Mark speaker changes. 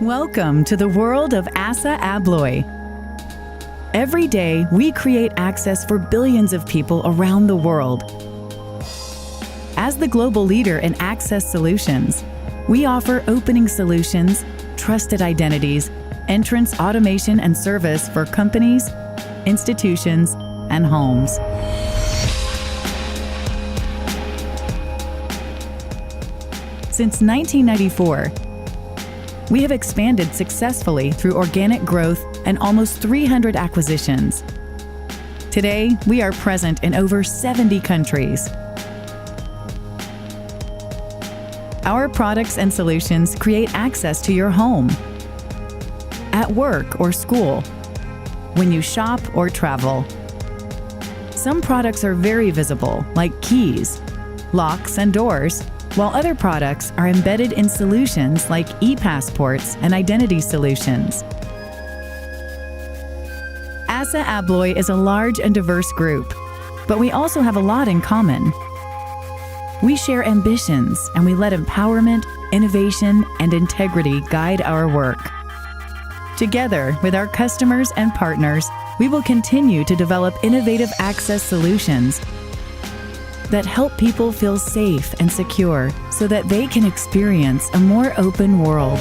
Speaker 1: Welcome to the world of ASSA ABLOY. Every day, we create access for billions of people around the world. As the global leader in access solutions, we offer opening solutions, trusted identities, entrance automation and service for companies, institutions, and homes. Since 1994, we have expanded successfully through organic growth and almost 300 acquisitions. Today, we are present in over 70 countries. Our products and solutions create access to your home, at work or school, when you shop or travel. Some products are very visible, like keys, locks, and doors, while other products are embedded in solutions like e-passports and identity solutions. ASSA ABLOY is a large and diverse group, but we also have a lot in common. We share ambitions, and we let empowerment, innovation, and integrity guide our work. Together with our customers and partners, we will continue to develop innovative access solutions that help people feel safe and secure so that they can experience a more open world.